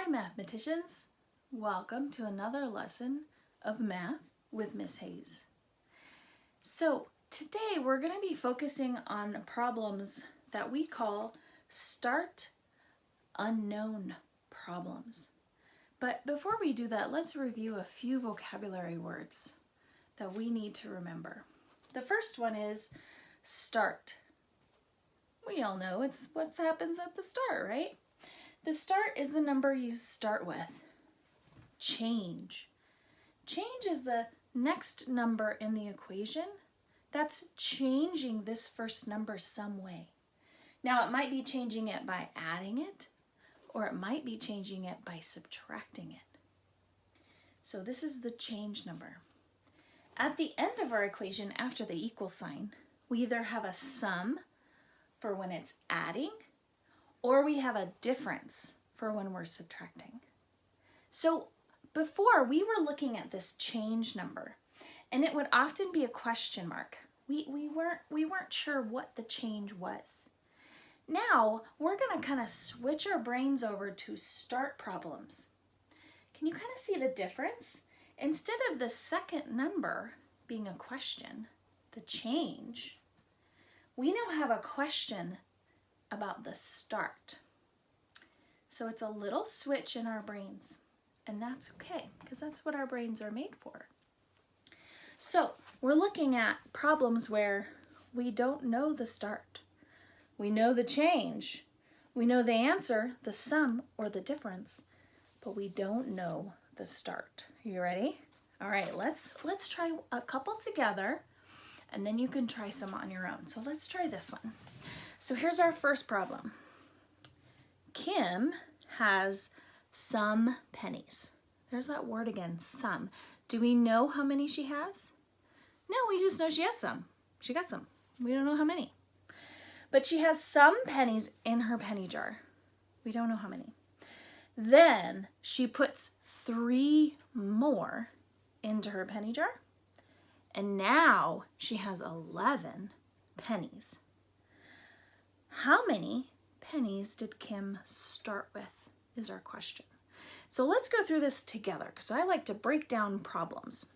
Mathematicians. Welcome to another lesson of math with Miss Hayes. So today we're going to be focusing on problems that we call start unknown problems. But before we do that, let's review a few vocabulary words that we need to remember. The first one is start. We all know it's what happens at the start, right? The start is the number you start with. Change. Change is the next number in the equation that's changing this first number some way. Now it might be changing it by adding it, or it might be changing it by subtracting it. So this is the change number. At the end of our equation, after the equal sign, we either have a sum for when it's adding, or we have a difference for when we're subtracting. So before, we were looking at this change number, and it would often be a question mark. We weren't sure what the change was. Now we're going to kind of switch our brains over to start problems. Can you kind of see the difference? Instead of the second number being a question, the change, we now have a question about the start. So it's a little switch in our brains, and that's okay because that's what our brains are made for. So we're looking at problems where we don't know the start. We know the change. We know the answer, the sum or the difference, but we don't know the start. You ready? All right, let's try a couple together, and then you can try some on your own. So let's try this one. So here's our first problem. Kim has some pennies. There's that word again, some. Do we know how many she has? No, we just know she has some. She got some. We don't know how many. But she has some pennies in her penny jar. We don't know how many. Then she puts 3 more into her penny jar. And now she has 11 pennies. How many pennies did Kim start with is our question. So let's go through this together because I like to break down problems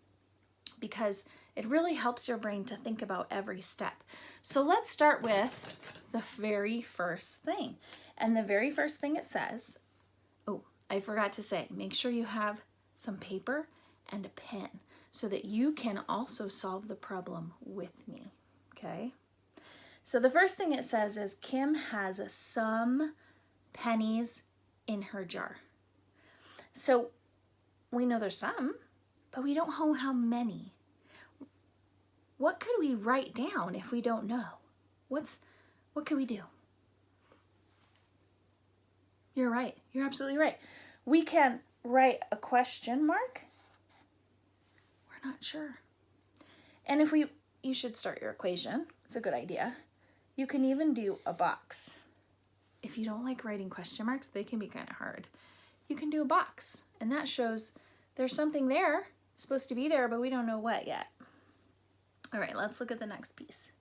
because it really helps your brain to think about every step. So let's start with the very first thing. And the very first thing it says, oh, I forgot to say, make sure you have some paper and a pen so that you can also solve the problem with me, okay? So the first thing it says is Kim has some pennies in her jar. So we know there's some, but we don't know how many. What could we write down if we don't know? What could we do? You're right. You're absolutely right. We can write a question mark. We're not sure. And you should start your equation. It's a good idea. You can even do a box. If you don't like writing question marks, they can be kind of hard. You can do a box, and that shows there's something there, supposed to be there, but we don't know what yet. All right, let's look at the next piece.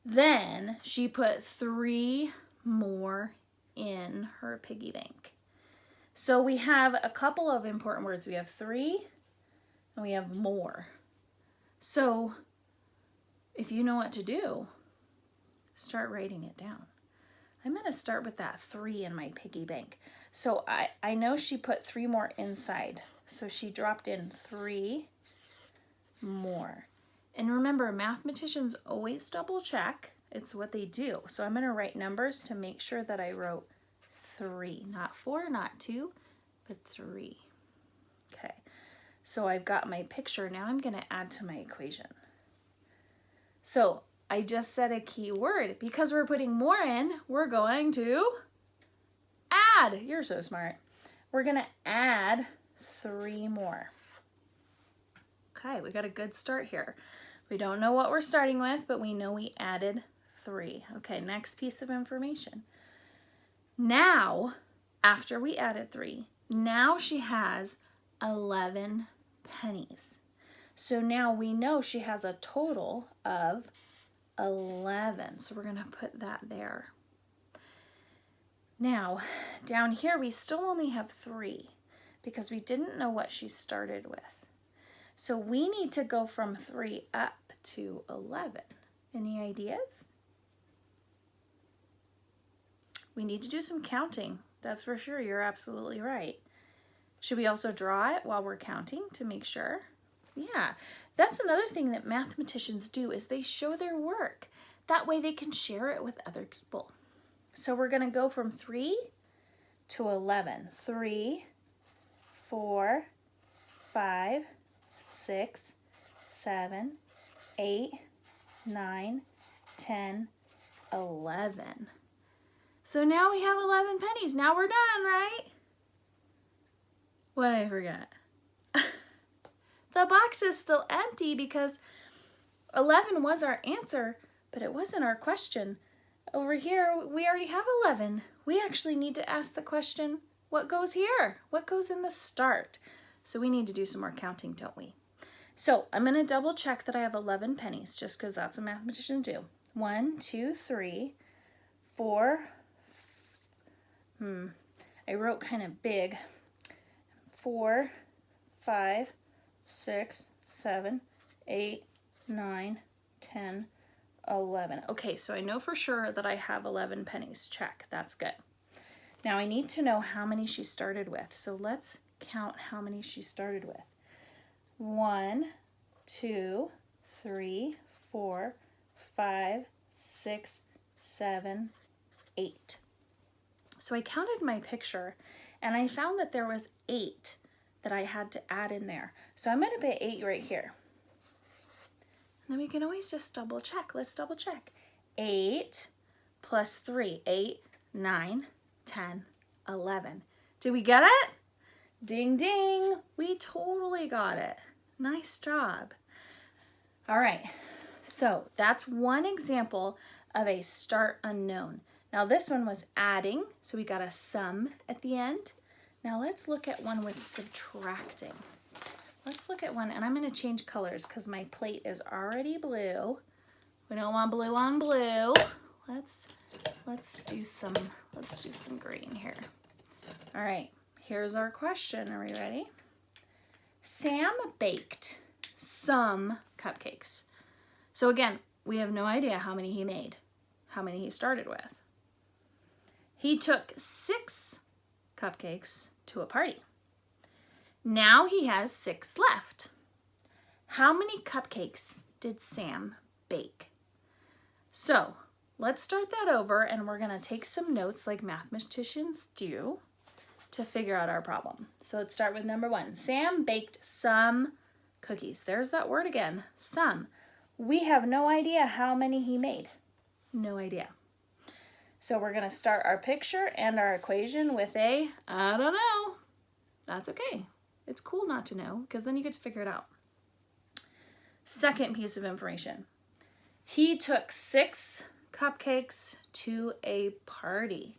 Then she put 3 more in her piggy bank. So we have a couple of important words. We have 3 and we have more. So if you know what to do, start writing it down. I'm going to start with that 3 in my piggy bank. So I know she put 3 more inside. So she dropped in 3 more. And remember, mathematicians always double check. It's what they do. So I'm going to write numbers to make sure that I wrote 3. Not 4, not 2, but 3. Okay. So I've got my picture. Now I'm going to add to my equation. So I just said a key word. Because we're putting more in, we're going to add. You're so smart. We're going to add 3 more. Okay, we got a good start here. We don't know what we're starting with, but we know we added 3. Okay, next piece of information. Now, after we added 3, now she has 11 pennies. So now we know she has a total of 11. So we're going to put that there. Now, down here, we still only have 3 because we didn't know what she started with. So we need to go from 3 up to 11. Any ideas? We need to do some counting. That's for sure. You're absolutely right. Should we also draw it while we're counting to make sure? Yeah, that's another thing that mathematicians do is they show their work. That way they can share it with other people. So we're going to go from 3 to 11. 3, 4, 5, 6, 7, 8, 9, 10, 11. So now we have 11 pennies. Now we're done, right? What did I forget? The box is still empty because 11 was our answer, but it wasn't our question. Over here, we already have 11. We actually need to ask the question, what goes here? What goes in the start? So we need to do some more counting, don't we? So I'm going to double check that I have 11 pennies, just because that's what mathematicians do. 1, 2, 3, 4. I wrote kind of big. 4, 5, 6, 7, 8, 9, 10, 11. Okay, so I know for sure that I have 11 pennies. Check, that's good. Now I need to know how many she started with. So let's count how many she started with. 1, 2, 3, 4, 5, 6, 7, 8. So I counted my picture and I found that there was 8 that I had to add in there. So I'm going to put 8 right here. And then we can always just double check. Let's double check. 8 plus 3, 8, 9, 10, 11. Did we get it? Ding, ding. We totally got it. Nice job. All right. So that's one example of a start unknown. Now this one was adding, so we got a sum at the end. Now let's look at one with subtracting. Let's look at one, and I'm going to change colors because my plate is already blue. We don't want blue on blue. Let's do some green here. All right, here's our question. Are we ready? Sam baked some cupcakes. So again, we have no idea how many he made, how many he started with. He took 6 cupcakes to a party. Now he has 6 left. How many cupcakes did Sam bake? So let's start that over, and we're going to take some notes like mathematicians do to figure out our problem. So let's start with number 1. Sam baked some cookies. There's that word again, some. We have no idea how many he made. No idea. So we're going to start our picture and our equation with a, I don't know. That's okay. It's cool not to know because then you get to figure it out. Second piece of information. He took 6 cupcakes to a party.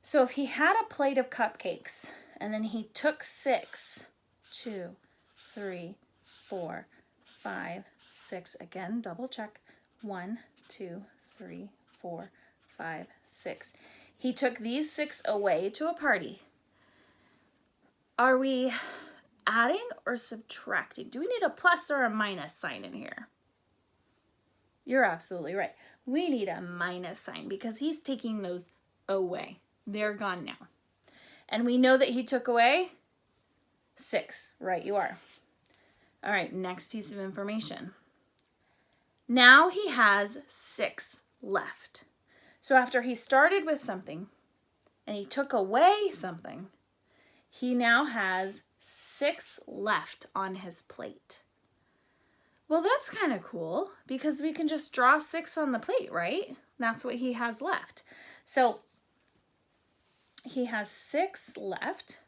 So if he had a plate of cupcakes and then he took 6, 2, 3, 4, 5, 6, again, double check. 1, 2, 3, 4, 5, 6. He took these 6 away to a party. Are we adding or subtracting? Do we need a plus or a minus sign in here? You're absolutely right. We need a minus sign because he's taking those away. They're gone now. And we know that he took away 6. Right, you are. All right, next piece of information. Now he has 6 left. So after he started with something and he took away something, he now has 6 left on his plate. Well, that's kind of cool because we can just draw 6 on the plate, right? That's what he has left. So he has 6 left.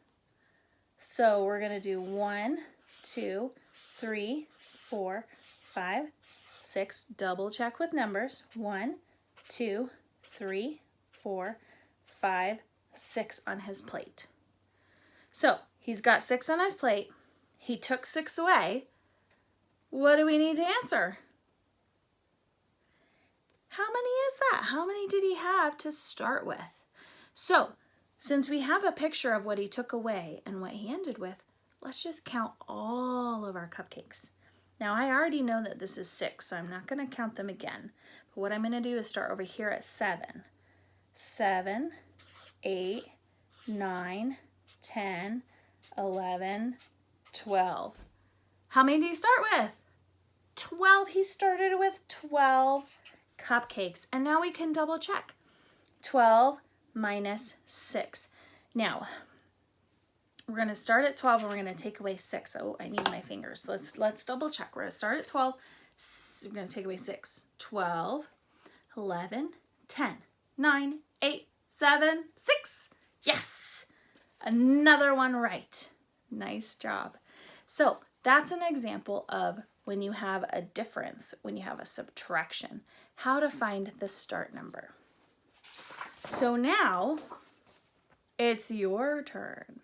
So we're going to do 1, 2, 3, 4, 5, 6. Double check with numbers. 1, 2, 3, 4, 5, 6 on his plate. So he's got 6 on his plate. He took 6 away. What do we need to answer? How many is that? How many did he have to start with? So since we have a picture of what he took away and what he ended with, let's just count all of our cupcakes. Now I already know that this is 6, so I'm not going to count them again. But what I'm going to do is start over here at 7. 7, 8, 9, 10, 11, 12. How many did he start with? 12. He started with 12 cupcakes. And now we can double check. 12 minus 6. Now, we're going to start at 12 and we're going to take away 6. Oh, I need my fingers. Let's double check. We're going to start at 12. We're going to take away 6. 12, 11, 10, 9, 8, 7, 6. Yes! Another one right. Nice job. So that's an example of when you have a difference, when you have a subtraction, how to find the start number. So now it's your turn.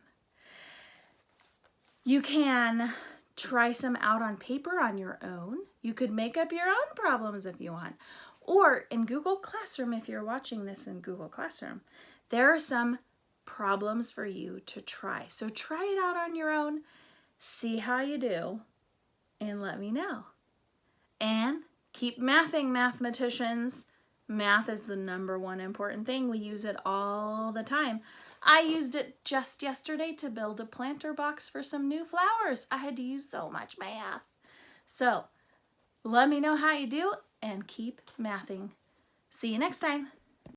You can try some out on paper on your own. You could make up your own problems if you want. Or in Google Classroom, if you're watching this in Google Classroom, there are some problems for you to try. So try it out on your own, see how you do, and let me know. And keep mathing, mathematicians. Math is the #1 important thing. We use it all the time. I used it just yesterday to build a planter box for some new flowers. I had to use so much math. So let me know how you do and keep mathing. See you next time.